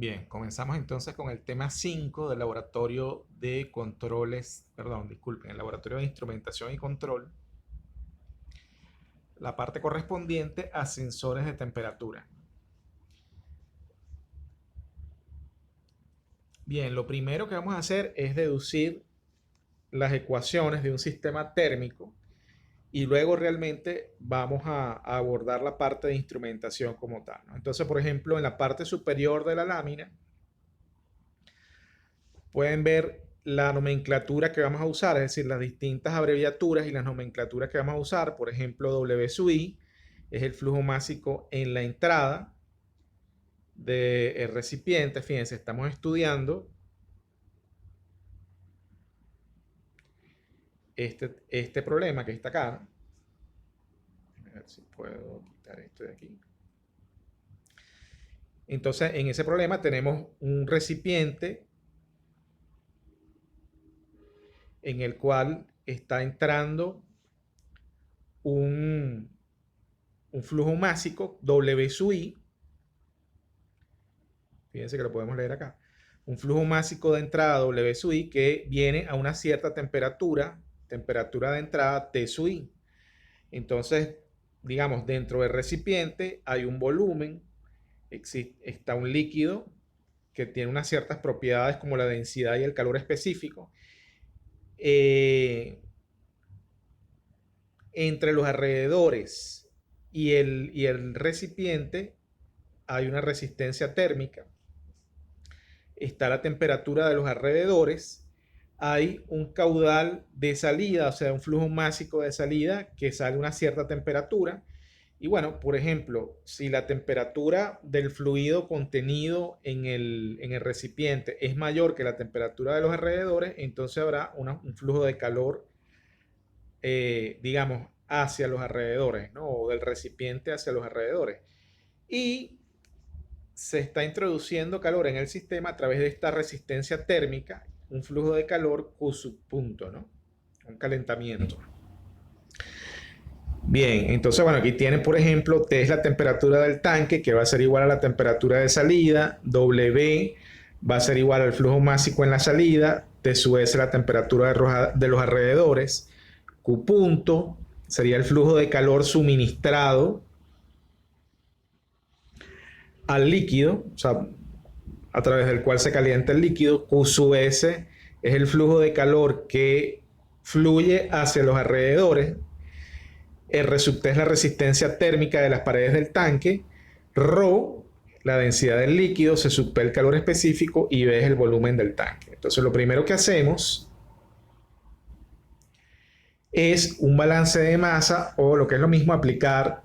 Bien, comenzamos entonces con el tema 5 del laboratorio de controles, perdón, disculpen, el laboratorio de instrumentación y control, la parte correspondiente a sensores de temperatura. Bien, lo primero que vamos a hacer es deducir las ecuaciones de un sistema térmico y luego realmente vamos a abordar la parte de instrumentación como tal, ¿no? Entonces, por ejemplo, en la parte superior de la lámina pueden ver la nomenclatura que vamos a usar, es decir, las distintas abreviaturas y las nomenclaturas que vamos a usar. Por ejemplo, W sub I es el flujo másico en la entrada del recipiente. Fíjense, estamos estudiando este problema que está acá. A ver si puedo quitar esto de aquí. Entonces, en ese problema tenemos un recipiente en el cual está entrando un flujo másico W sub I. Fíjense que lo podemos leer acá. Un flujo másico de entrada W sub I que viene a una cierta temperatura de entrada T sub I. Entonces, digamos, dentro del recipiente hay un volumen, está un líquido que tiene unas ciertas propiedades como la densidad y el calor específico. Entre los alrededores y el recipiente hay una resistencia térmica. Está la temperatura de los alrededores. Hay un caudal de salida, o sea, un flujo másico de salida que sale a una cierta temperatura. Y bueno, por ejemplo, si la temperatura del fluido contenido en el recipiente es mayor que la temperatura de los alrededores, entonces habrá un flujo de calor, digamos, hacia los alrededores, ¿no? O del recipiente hacia los alrededores. Y se está introduciendo calor en el sistema a través de esta resistencia térmica, un flujo de calor Q subpunto, ¿no? Un calentamiento. Bien, entonces, bueno, aquí tienen, por ejemplo, T es la temperatura del tanque, que va a ser igual a la temperatura de salida, W va a ser igual al flujo másico en la salida, T sub S la temperatura de los alrededores, Q punto sería el flujo de calor suministrado al líquido, o sea, a través del cual se calienta el líquido. Q sub S es el flujo de calor que fluye hacia los alrededores. R sub T es la resistencia térmica de las paredes del tanque. Rho, la densidad del líquido, C sub P el calor específico y B es el volumen del tanque. Entonces, lo primero que hacemos es un balance de masa, o lo que es lo mismo, aplicar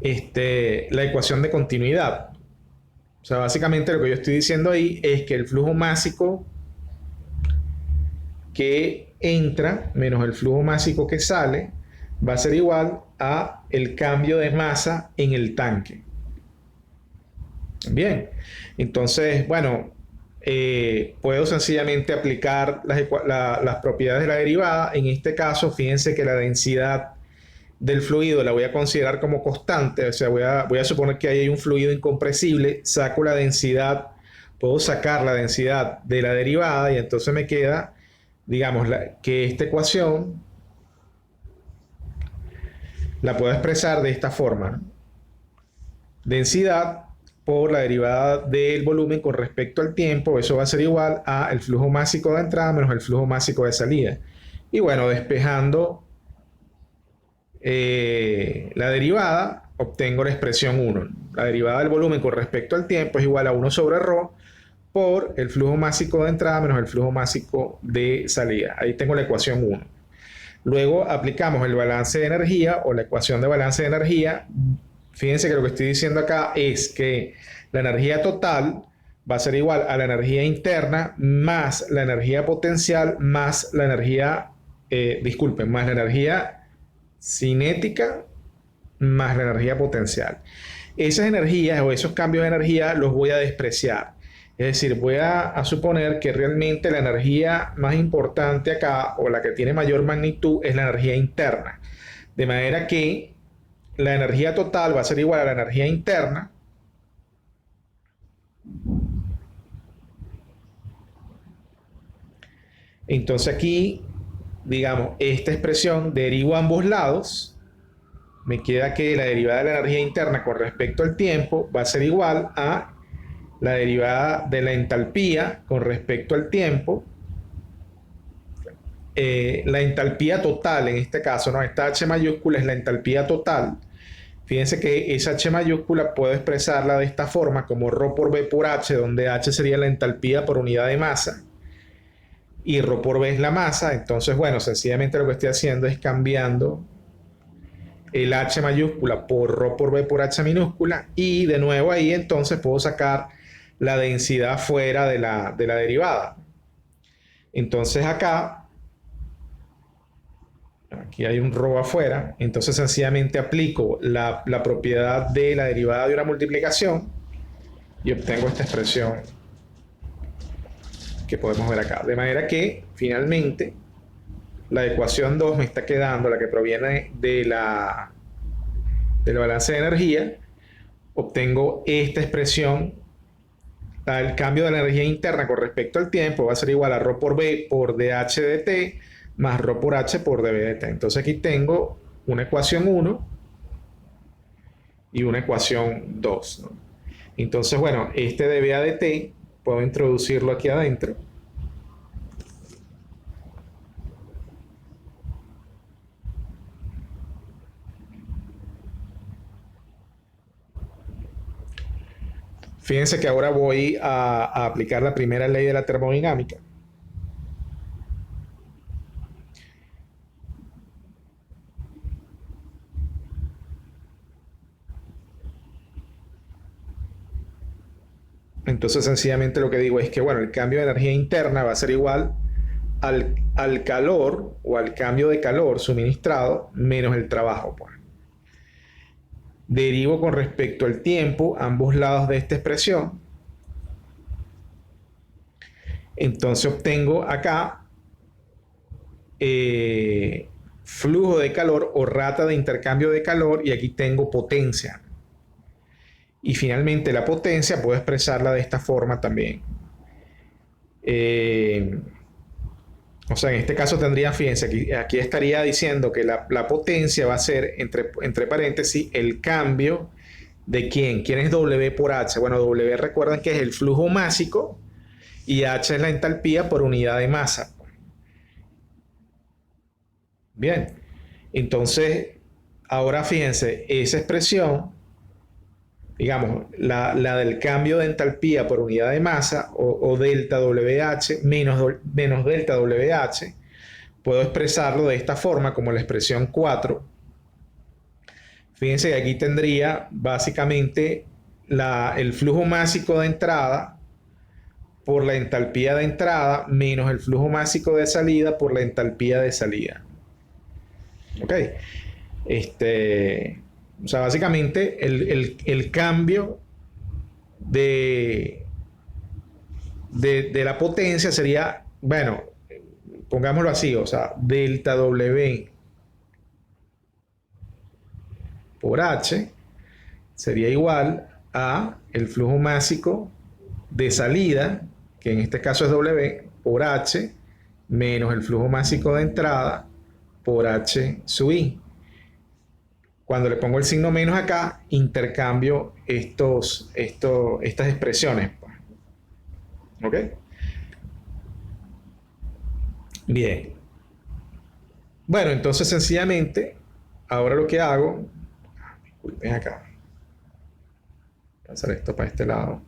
la ecuación de continuidad. O sea, básicamente lo que yo estoy diciendo ahí es que el flujo másico que entra menos el flujo másico que sale va a ser igual a el cambio de masa en el tanque. Bien, entonces, bueno, puedo sencillamente aplicar las propiedades de la derivada. En este caso, fíjense que la densidad del fluido la voy a considerar como constante, o sea, voy a suponer que ahí hay un fluido incompresible, saco la densidad, puedo sacar la densidad de la derivada y entonces me queda, digamos, que esta ecuación la puedo expresar de esta forma, ¿no? Densidad por la derivada del volumen con respecto al tiempo, eso va a ser igual a el flujo másico de entrada menos el flujo másico de salida. Y bueno, despejando la derivada, obtengo la expresión 1. La derivada del volumen con respecto al tiempo es igual a 1 sobre ρ por el flujo másico de entrada menos el flujo másico de salida. Ahí tengo la ecuación 1. Luego aplicamos el balance de energía o la ecuación de balance de energía. Fíjense que lo que estoy diciendo acá es que la energía total va a ser igual a la energía interna más la energía potencial más la energía, más la energía cinética más la energía potencial. Esas energías o esos cambios de energía los voy a despreciar. Es decir, voy a suponer que realmente la energía más importante acá, o la que tiene mayor magnitud, es la energía interna. De manera que la energía total va a ser igual a la energía interna Entonces aquí, digamos, esta expresión derivo a ambos lados. Me queda que la derivada de la energía interna con respecto al tiempo va a ser igual a la derivada de la entalpía con respecto al tiempo. La entalpía total, en este caso, ¿no? Esta H mayúscula es la entalpía total. Fíjense que esa H mayúscula puedo expresarla de esta forma, como ρ por B por H, donde H sería la entalpía por unidad de masa y ρ por B es la masa. Entonces, bueno, sencillamente lo que estoy haciendo es cambiando el H mayúscula por ρ por B por H minúscula, y de nuevo ahí entonces puedo sacar la densidad fuera de la derivada. Entonces aquí hay un ρ afuera, entonces sencillamente aplico la propiedad de la derivada de una multiplicación y obtengo esta expresión que podemos ver acá. De manera que finalmente la ecuación 2 me está quedando, la que proviene del balance de energía. Obtengo esta expresión. El cambio de la energía interna con respecto al tiempo va a ser igual a ρ por B por dH de T más ρ por H por dB de T. Entonces aquí tengo una ecuación 1 y una ecuación 2, ¿no? Entonces, bueno, este dBA de T puedo introducirlo aquí adentro. Fíjense que ahora voy a aplicar la primera ley de la termodinámica. Entonces sencillamente lo que digo es que, bueno, el cambio de energía interna va a ser igual al calor o al cambio de calor suministrado menos el trabajo, pues. Derivo con respecto al tiempo ambos lados de esta expresión. Entonces obtengo acá flujo de calor o rata de intercambio de calor, y aquí tengo potencia. Y finalmente la potencia puedo expresarla de esta forma también. O sea, en este caso tendría, fíjense, aquí estaría diciendo que la potencia va a ser, entre paréntesis, el cambio de ¿quién? ¿Quién es W por H? Bueno, W recuerden que es el flujo másico y H es la entalpía por unidad de masa. Bien, entonces, ahora fíjense, esa expresión, digamos, la del cambio de entalpía por unidad de masa o delta WH menos delta WH, puedo expresarlo de esta forma como la expresión 4. Fíjense que aquí tendría básicamente el flujo másico de entrada por la entalpía de entrada menos el flujo másico de salida por la entalpía de salida. ¿Ok? O sea, básicamente el cambio de la potencia sería, bueno, pongámoslo así, o sea, delta W por H sería igual a el flujo másico de salida, que en este caso es W, por H, menos el flujo másico de entrada por H sub I. Cuando le pongo el signo menos acá, intercambio estas expresiones. ¿Ok? Bien. Bueno, entonces sencillamente, ahora lo que hago, disculpen acá, pasar esto para este lado.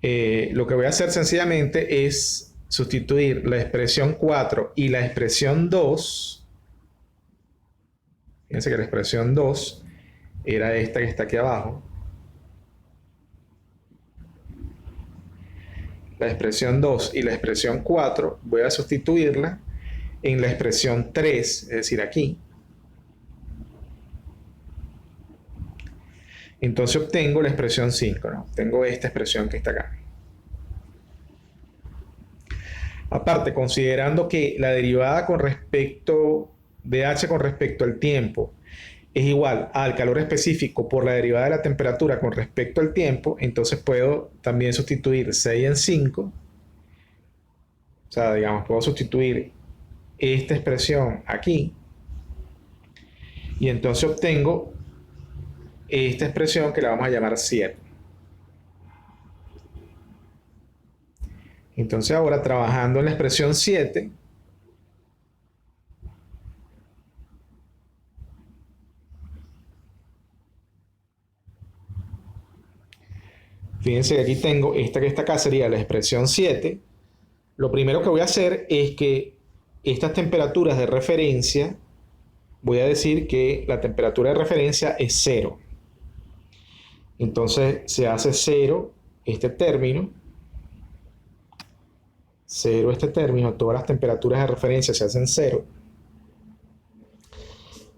Lo que voy a hacer sencillamente es sustituir la expresión 4 y la expresión 2. Fíjense que la expresión 2 era esta que está aquí abajo. La expresión 2 y la expresión 4 voy a sustituirla en la expresión 3, es decir, aquí. Entonces obtengo la expresión 5, ¿no? Tengo esta expresión que está acá. Aparte, considerando que la derivada con respecto de H con respecto al tiempo es igual al calor específico por la derivada de la temperatura con respecto al tiempo, entonces puedo también sustituir 6 en 5. O sea, digamos, puedo sustituir esta expresión aquí y entonces obtengo esta expresión que la vamos a llamar 7. Entonces ahora trabajando en la expresión 7, fíjense que aquí tengo esta que está acá, sería la expresión 7. Lo primero que voy a hacer es que estas temperaturas de referencia, voy a decir que la temperatura de referencia es 0. Entonces se hace 0 este término, 0 este término, todas las temperaturas de referencia se hacen 0.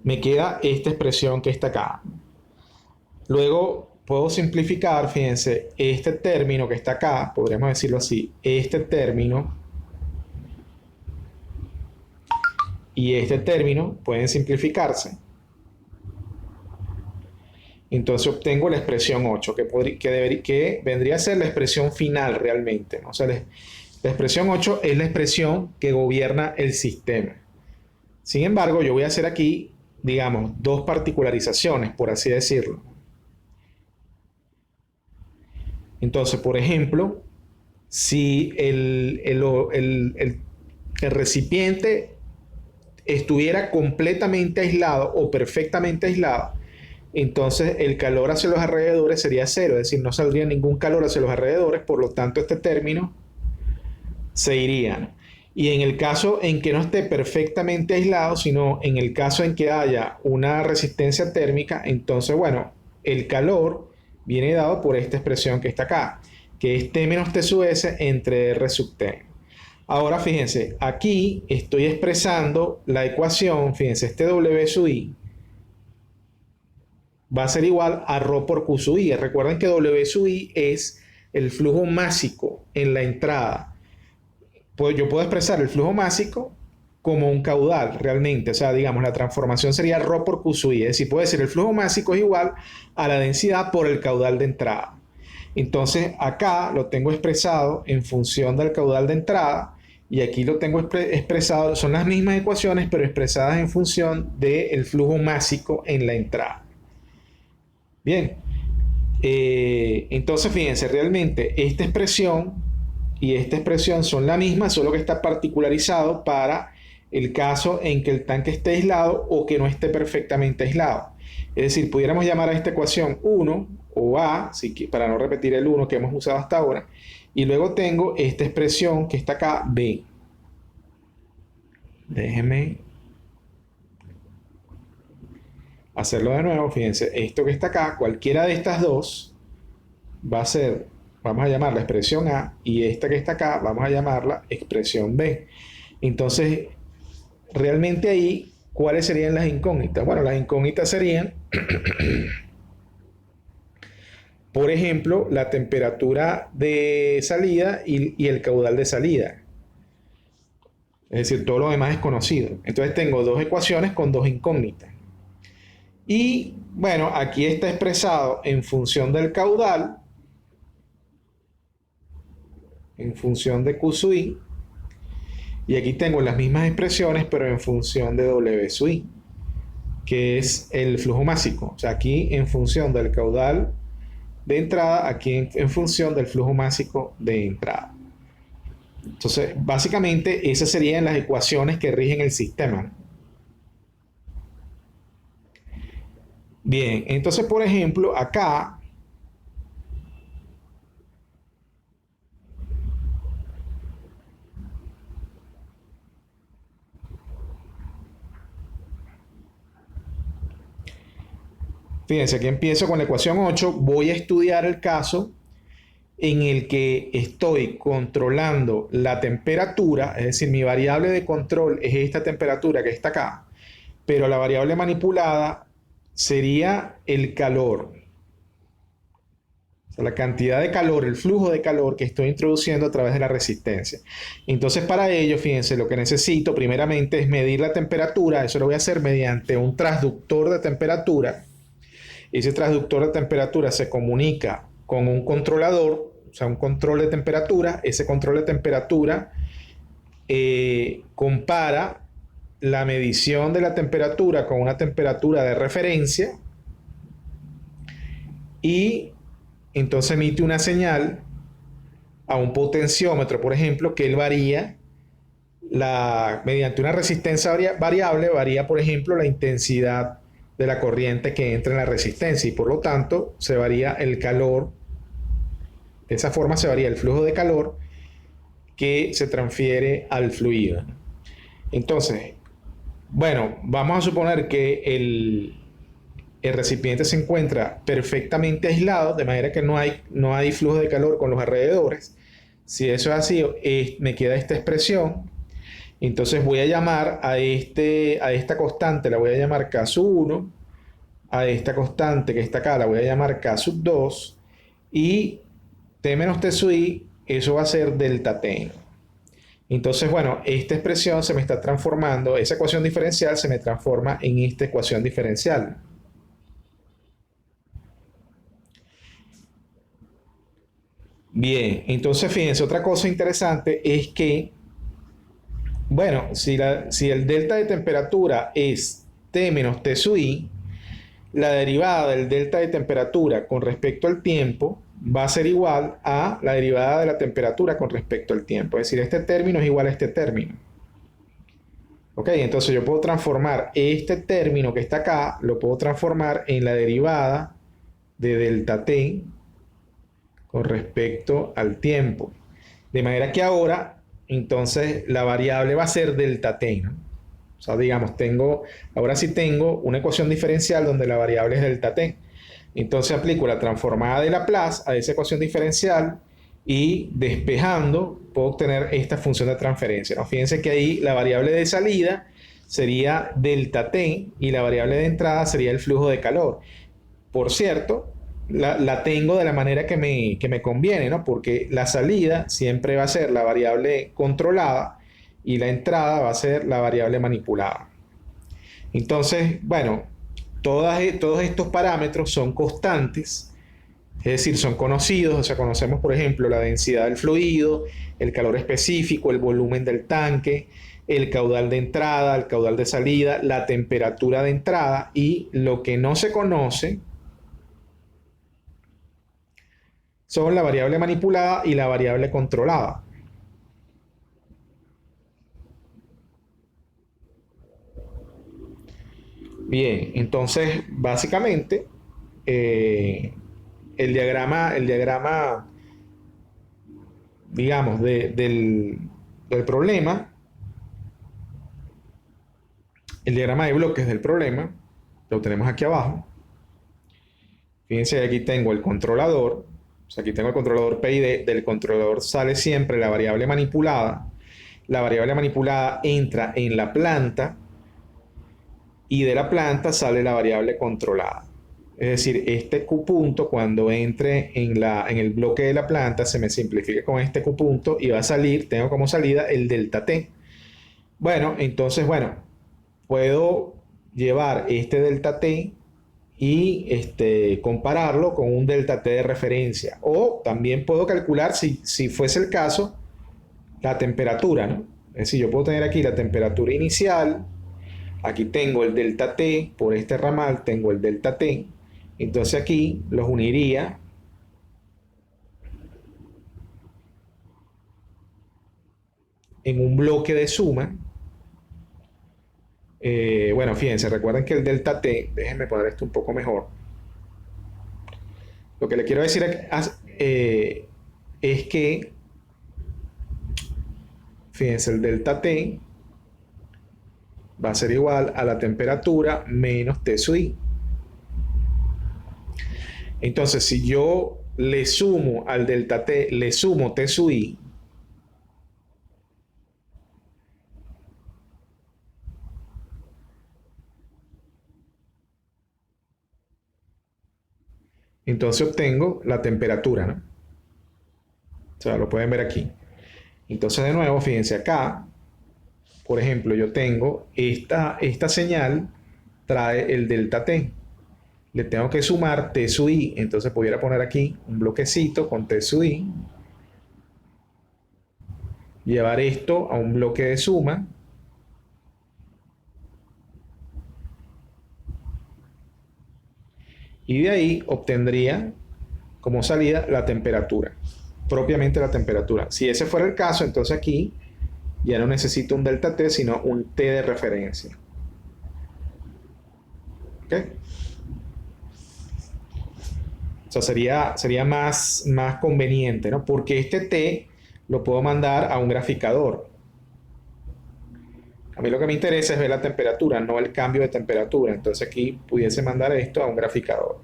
Me queda esta expresión que está acá. Luego puedo simplificar, fíjense, este término que está acá, podríamos decirlo así, este término y este término pueden simplificarse. Entonces obtengo la expresión 8, que vendría a ser la expresión final realmente, ¿no? O sea, la expresión 8 es la expresión que gobierna el sistema. Sin embargo, yo voy a hacer aquí, digamos, dos particularizaciones, por así decirlo. Entonces, por ejemplo, si el recipiente estuviera completamente aislado o perfectamente aislado, entonces el calor hacia los alrededores sería 0, es decir, no saldría ningún calor hacia los alrededores, por lo tanto este término se iría. Y en el caso en que no esté perfectamente aislado, sino en el caso en que haya una resistencia térmica, entonces, bueno, el calor viene dado por esta expresión que está acá, que es T menos T sub S entre R sub T. Ahora, fíjense, aquí estoy expresando la ecuación, fíjense, este W sub I va a ser igual a ρ por Q sub I. Recuerden que W sub I es el flujo másico en la entrada. Pues yo puedo expresar el flujo másico como un caudal realmente. O sea, digamos, la transformación sería ρ por Q sub I. Es decir, puedo decir el flujo másico es igual a la densidad por el caudal de entrada. Entonces, acá lo tengo expresado en función del caudal de entrada y aquí lo tengo expresado, son las mismas ecuaciones, pero expresadas en función del flujo másico en la entrada. Bien, entonces fíjense, realmente esta expresión y esta expresión son la misma, solo que está particularizado para el caso en que el tanque esté aislado o que no esté perfectamente aislado. Es decir, pudiéramos llamar a esta ecuación 1 o A, para no repetir el 1 que hemos usado hasta ahora, y luego tengo esta expresión que está acá, B. Déjenme hacerlo de nuevo, fíjense, esto que está acá, cualquiera de estas dos va a ser, vamos a llamarla expresión A, y esta que está acá, vamos a llamarla expresión B. Entonces, realmente ahí, ¿cuáles serían las incógnitas? Bueno, las incógnitas serían, por ejemplo, la temperatura de salida y el caudal de salida. Es decir, todo lo demás es conocido. Entonces tengo dos ecuaciones con dos incógnitas. Y bueno, aquí está expresado en función del caudal, en función de Q sub I, y aquí tengo las mismas expresiones, pero en función de W sub I, que es el flujo másico. O sea, aquí en función del caudal de entrada, aquí en función del flujo másico de entrada. Entonces, básicamente, esas serían las ecuaciones que rigen el sistema, ¿no? Bien, entonces, por ejemplo, acá fíjense, aquí empiezo con la ecuación 8, voy a estudiar el caso en el que estoy controlando la temperatura, es decir, mi variable de control es esta temperatura que está acá, pero la variable manipulada sería el calor. O sea, la cantidad de calor, el flujo de calor que estoy introduciendo a través de la resistencia. Entonces, para ello, fíjense, lo que necesito primeramente es medir la temperatura. Eso lo voy a hacer mediante un transductor de temperatura. Ese transductor de temperatura se comunica con un controlador, o sea, un control de temperatura. Ese control de temperatura compara la medición de la temperatura con una temperatura de referencia y entonces emite una señal a un potenciómetro, por ejemplo, que él varía mediante una resistencia variable, varía, por ejemplo, la intensidad de la corriente que entra en la resistencia y por lo tanto se varía el calor. De esa forma se varía el flujo de calor que se transfiere al fluido. Entonces, bueno, vamos a suponer que el recipiente se encuentra perfectamente aislado, de manera que no hay flujo de calor con los alrededores. Si eso es así, me queda esta expresión. Entonces voy a llamar a esta constante, la voy a llamar K sub 1, a esta constante que está acá, la voy a llamar K sub 2, y T menos T sub I, eso va a ser delta T. Entonces, bueno, esta expresión se me está transformando, esa ecuación diferencial se me transforma en esta ecuación diferencial. Bien, entonces fíjense, otra cosa interesante es que, bueno, si el delta de temperatura es T menos T sub I, la derivada del delta de temperatura con respecto al tiempo va a ser igual a la derivada de la temperatura con respecto al tiempo. Es decir, este término es igual a este término. Ok, entonces yo puedo transformar este término que está acá, lo puedo transformar en la derivada de delta t con respecto al tiempo. De manera que ahora, entonces, la variable va a ser delta t, ¿no? O sea, digamos, ahora sí tengo una ecuación diferencial donde la variable es delta t. Entonces aplico la transformada de Laplace a esa ecuación diferencial y despejando puedo obtener esta función de transferencia, ¿no? Fíjense que ahí la variable de salida sería delta t y la variable de entrada sería el flujo de calor. Por cierto, la tengo de la manera que me conviene, ¿no? Porque la salida siempre va a ser la variable controlada y la entrada va a ser la variable manipulada. Entonces, bueno, todos estos parámetros son constantes, es decir, son conocidos, o sea, conocemos, por ejemplo, la densidad del fluido, el calor específico, el volumen del tanque, el caudal de entrada, el caudal de salida, la temperatura de entrada y lo que no se conoce son la variable manipulada y la variable controlada. Bien, entonces, básicamente, eh, el diagrama digamos, del problema, el diagrama de bloques del problema, lo tenemos aquí abajo. Fíjense, aquí tengo el controlador, o sea, aquí tengo el controlador PID, del controlador sale siempre la variable manipulada. La variable manipulada entra en la planta y de la planta sale la variable controlada. Es decir, este Q punto cuando entre en el bloque de la planta se me simplifica con este Q punto y va a salir, tengo como salida el delta T. Bueno, entonces, bueno, puedo llevar este delta T y compararlo con un delta T de referencia. O también puedo calcular, si fuese el caso, la temperatura, ¿no? Es decir, yo puedo tener aquí la temperatura inicial, aquí tengo el delta T, por este ramal tengo el delta T, entonces aquí los uniría en un bloque de suma. Bueno, fíjense, recuerden que el delta T, déjenme poner esto un poco mejor. Lo que le quiero decir es que, fíjense, el delta T va a ser igual a la temperatura menos T sub I. Entonces, si yo le sumo al delta T, le sumo T sub I, entonces obtengo la temperatura, ¿no? O sea, lo pueden ver aquí. Entonces, de nuevo, fíjense acá, por ejemplo, yo tengo esta señal, trae el delta T. Le tengo que sumar T sub I. Entonces, pudiera poner aquí un bloquecito con T sub I. Llevar esto a un bloque de suma. Y de ahí obtendría como salida la temperatura, propiamente la temperatura. Si ese fuera el caso, entonces aquí ya no necesito un delta T, sino un T de referencia. ¿Ok? O sea, sería más conveniente, ¿no? Porque este T lo puedo mandar a un graficador. A mí lo que me interesa es ver la temperatura, no el cambio de temperatura. Entonces aquí pudiese mandar esto a un graficador.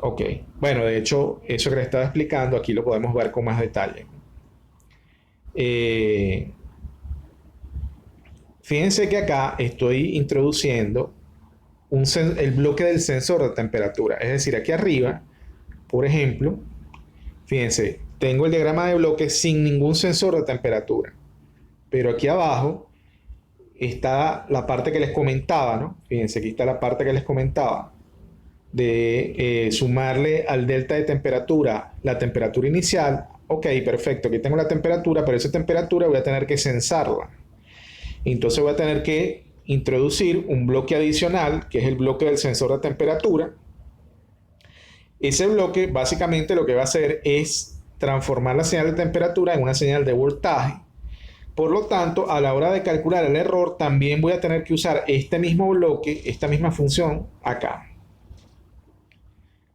Ok, bueno, de hecho, eso que les estaba explicando, aquí lo podemos ver con más detalle. Eh, Fíjense que acá estoy introduciendo el bloque del sensor de temperatura. Es decir, aquí arriba, por ejemplo, fíjense, tengo el diagrama de bloque sin ningún sensor de temperatura. Pero aquí abajo está la parte que les comentaba, ¿no? Fíjense, aquí está la parte que les comentaba de sumarle al delta de temperatura la temperatura inicial. Ok, perfecto, aquí tengo la temperatura, pero esa temperatura voy a tener que sensarla. Entonces voy a tener que introducir un bloque adicional, que es el bloque del sensor de temperatura. Ese bloque básicamente lo que va a hacer es transformar la señal de temperatura en una señal de voltaje. Por lo tanto, a la hora de calcular el error, también voy a tener que usar este mismo bloque, esta misma función acá,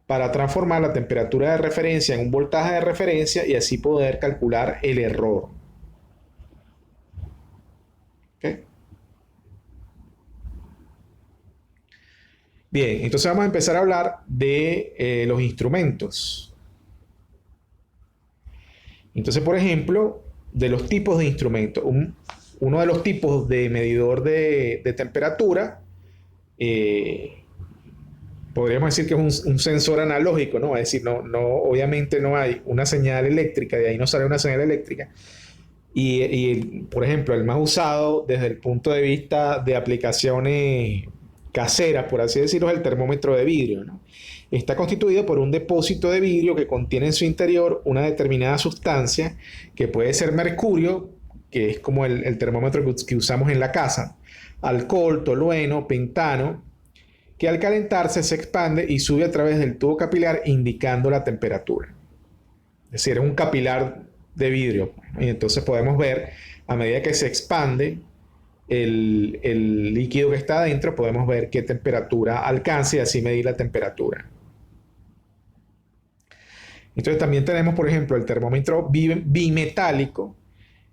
para transformar la temperatura de referencia en un voltaje de referencia y así poder calcular el error. ¿Okay? Bien, entonces vamos a empezar a hablar de los instrumentos. Entonces, por ejemplo, de los tipos de instrumentos. Uno de los tipos de medidor de temperatura, podríamos decir que es un sensor analógico, ¿no? Es decir, obviamente no hay una señal eléctrica, de ahí no sale una señal eléctrica. Por ejemplo, el más usado desde el punto de vista de aplicaciones caseras, por así decirlo, es el termómetro de vidrio, ¿no? Está constituido por un depósito de vidrio que contiene en su interior una determinada sustancia que puede ser mercurio, que es como el termómetro que usamos en la casa, alcohol, tolueno, pentano, que al calentarse se expande y sube a través del tubo capilar indicando la temperatura. Es decir, es un capilar de vidrio. Y entonces podemos ver, a medida que se expande el líquido que está adentro, podemos ver qué temperatura alcanza y así medir la temperatura. Entonces también tenemos, por ejemplo, el termómetro bimetálico.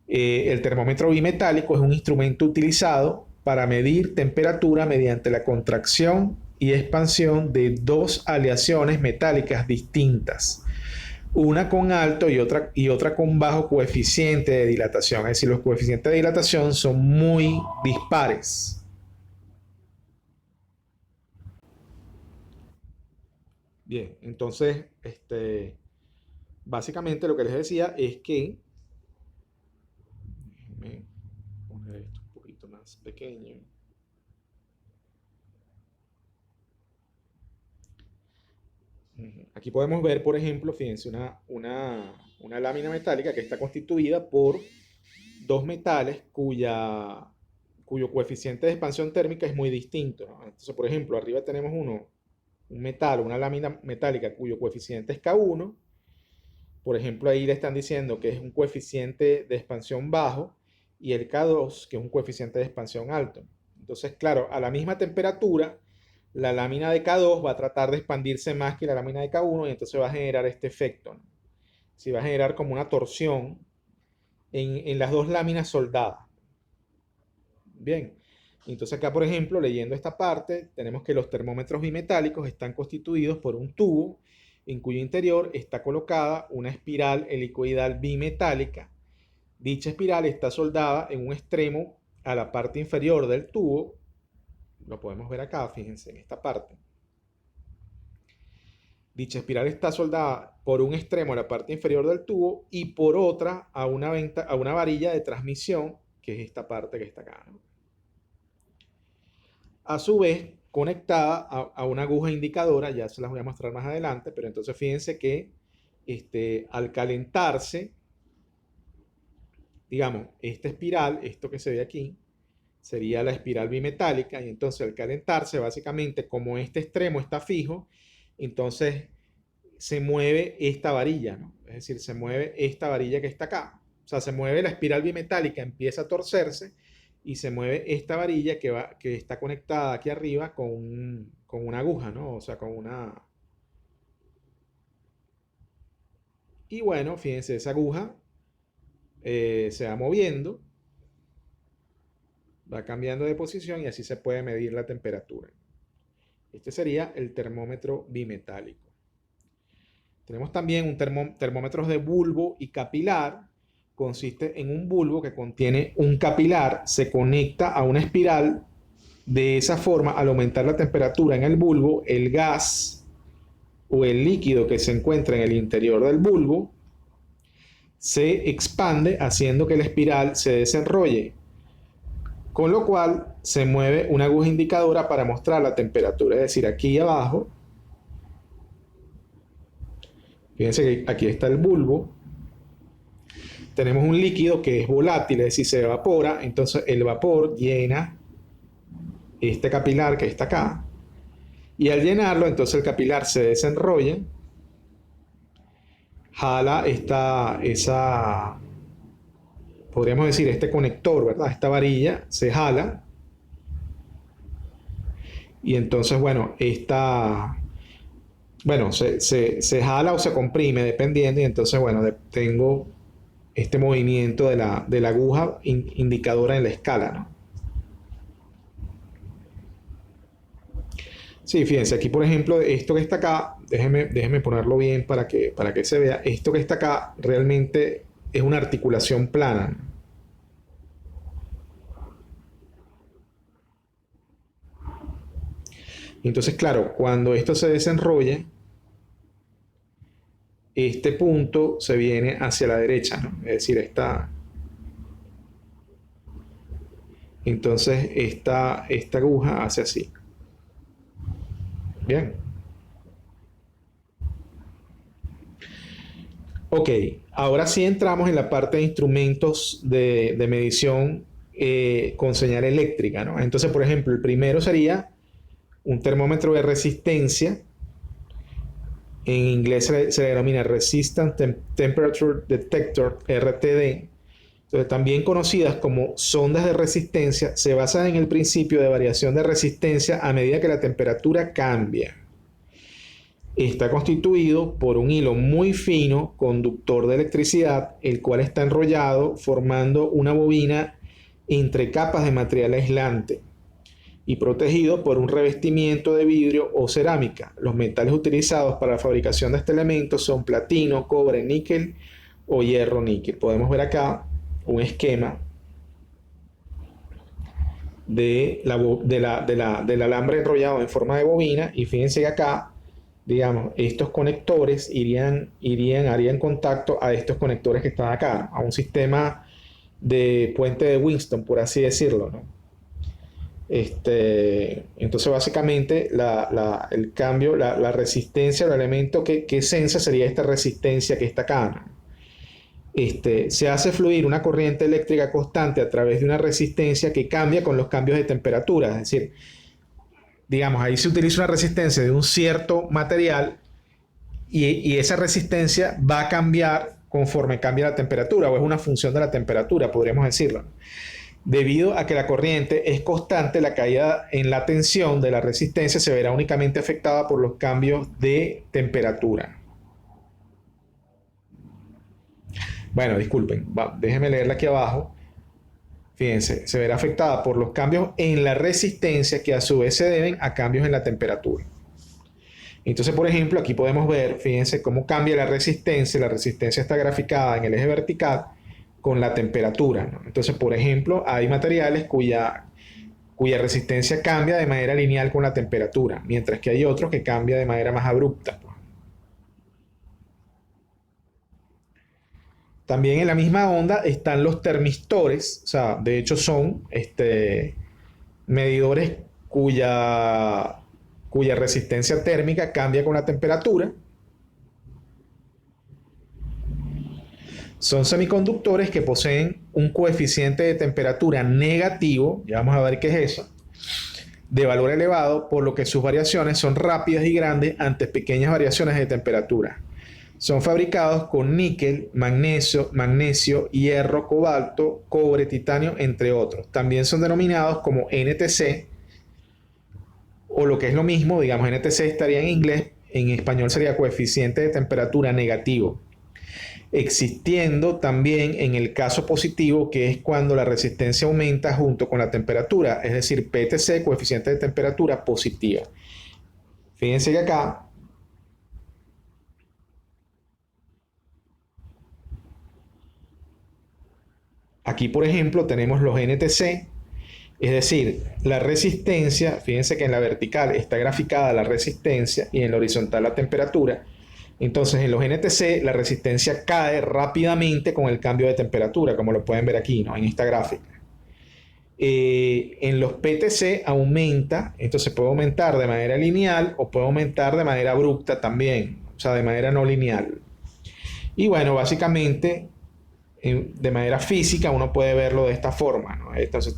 El termómetro bimetálico es un instrumento utilizado para medir temperatura mediante la contracción y expansión de dos aleaciones metálicas distintas, una con alto y otra con bajo coeficiente de dilatación. Es decir, los coeficientes de dilatación son muy dispares. Bien, entonces, básicamente lo que les decía es que, déjenme poner esto un poquito más pequeño. Aquí podemos ver, por ejemplo, fíjense, una lámina metálica que está constituida por dos metales cuyo coeficiente de expansión térmica es muy distinto, ¿no? Entonces, por ejemplo, arriba tenemos un metal, una lámina metálica cuyo coeficiente es K1. Por ejemplo, ahí le están diciendo que es un coeficiente de expansión bajo y el K2, que es un coeficiente de expansión alto. Entonces, claro, a la misma temperatura, la lámina de K2 va a tratar de expandirse más que la lámina de K1 y entonces va a generar este efecto, ¿no? Sí, va a generar como una torsión en las dos láminas soldadas. Bien, entonces acá, por ejemplo, leyendo esta parte, tenemos que los termómetros bimetálicos están constituidos por un tubo en cuyo interior está colocada una espiral helicoidal bimetálica Dicha espiral está soldada en un extremo a la parte inferior del tubo. Lo podemos ver acá, fíjense, en esta parte. Dicha espiral está soldada por un extremo a la parte inferior del tubo y por otra a una varilla de transmisión, que es esta parte que está acá, ¿no? A su vez, conectada a una aguja indicadora, ya se las voy a mostrar más adelante, pero entonces fíjense que al calentarse, digamos, esta espiral, esto que se ve aquí, sería la espiral bimetálica, y entonces al calentarse, básicamente, como este extremo está fijo, entonces se mueve esta varilla, ¿no? Es decir, se mueve esta varilla que está acá. O sea, se mueve la espiral bimetálica, empieza a torcerse, y se mueve esta varilla que está conectada aquí arriba con una aguja, ¿no? O sea, con una... Y bueno, fíjense, esa aguja se va moviendo, va cambiando de posición y así se puede medir la temperatura. Este sería el termómetro bimetálico. Tenemos también un termómetros de bulbo y capilar. Consiste en un bulbo que contiene un capilar, se conecta a una espiral. De esa forma, al aumentar la temperatura en el bulbo, el gas o el líquido que se encuentra en el interior del bulbo se expande haciendo que la espiral se desenrolle, con lo cual se mueve una aguja indicadora para mostrar la temperatura. Es decir, aquí abajo, fíjense que aquí está el bulbo, tenemos un líquido que es volátil, es decir, se evapora, entonces el vapor llena este capilar que está acá, y al llenarlo, entonces el capilar se desenrolla, jala podríamos decir, este conector, ¿verdad? Esta varilla se jala, y entonces, bueno, se jala o se comprime, dependiendo, y entonces, bueno, tengo este movimiento de la aguja indicadora en la escala, ¿no? Sí, fíjense, aquí por ejemplo, esto que está acá, déjenme ponerlo bien para que se vea, esto que está acá realmente es una articulación plana, ¿no? Entonces, claro, cuando esto se desenrolla, este punto se viene hacia la derecha, ¿no? Es decir, entonces esta aguja hace así. Bien. Ok, ahora sí entramos en la parte de instrumentos de medición con señal eléctrica, ¿no? Entonces, por ejemplo, el primero sería un termómetro de resistencia. En inglés se le denomina Resistant Temperature Detector, RTD. Entonces, también conocidas como sondas de resistencia, se basan en el principio de variación de resistencia a medida que la temperatura cambia. Está constituido por un hilo muy fino, conductor de electricidad, el cual está enrollado formando una bobina entre capas de material aislante y protegido por un revestimiento de vidrio o cerámica. Los metales utilizados para la fabricación de este elemento son platino, cobre, níquel o hierro, níquel. Podemos ver acá un esquema del alambre enrollado en forma de bobina, y fíjense que acá, digamos, estos conectores harían contacto a estos conectores que están acá, a un sistema de puente de Winston, por así decirlo, ¿no? Entonces básicamente el cambio, la resistencia, el elemento que sensa sería esta resistencia que está acá, ¿no? Se hace fluir una corriente eléctrica constante a través de una resistencia que cambia con los cambios de temperatura. Es decir, digamos, ahí se utiliza una resistencia de un cierto material y esa resistencia va a cambiar conforme cambia la temperatura, o es una función de la temperatura, podríamos decirlo. Debido a que la corriente es constante, la caída en la tensión de la resistencia se verá únicamente afectada por los cambios de temperatura. Bueno, disculpen, déjenme leerla aquí abajo. Fíjense, se verá afectada por los cambios en la resistencia que a su vez se deben a cambios en la temperatura. Entonces, por ejemplo, aquí podemos ver, fíjense cómo cambia la resistencia. La resistencia está graficada en el eje vertical, con la temperatura, ¿no? Entonces, por ejemplo, hay materiales cuya resistencia cambia de manera lineal con la temperatura, mientras que hay otros que cambia de manera más abrupta. También en la misma onda están los termistores, o sea, de hecho son medidores cuya resistencia térmica cambia con la temperatura. Son semiconductores que poseen un coeficiente de temperatura negativo, ya vamos a ver qué es eso, de valor elevado, por lo que sus variaciones son rápidas y grandes ante pequeñas variaciones de temperatura. Son fabricados con níquel, magnesio, hierro, cobalto, cobre, titanio, entre otros. También son denominados como NTC, o lo que es lo mismo, digamos, NTC estaría en inglés, en español sería coeficiente de temperatura negativo. Existiendo también en el caso positivo, que es cuando la resistencia aumenta junto con la temperatura, es decir, PTC, coeficiente de temperatura positiva. Fíjense que acá aquí, por ejemplo, tenemos los NTC, es decir, la resistencia, fíjense que en la vertical está graficada la resistencia y en la horizontal la temperatura. Entonces, en los NTC la resistencia cae rápidamente con el cambio de temperatura, como lo pueden ver aquí, ¿no? En esta gráfica. En los PTC aumenta, entonces puede aumentar de manera lineal o puede aumentar de manera abrupta también, o sea, de manera no lineal. Y bueno, básicamente, de manera física uno puede verlo de esta forma, ¿no? Entonces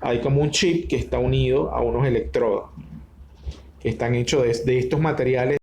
hay como un chip que está unido a unos electrodos que están hechos de estos materiales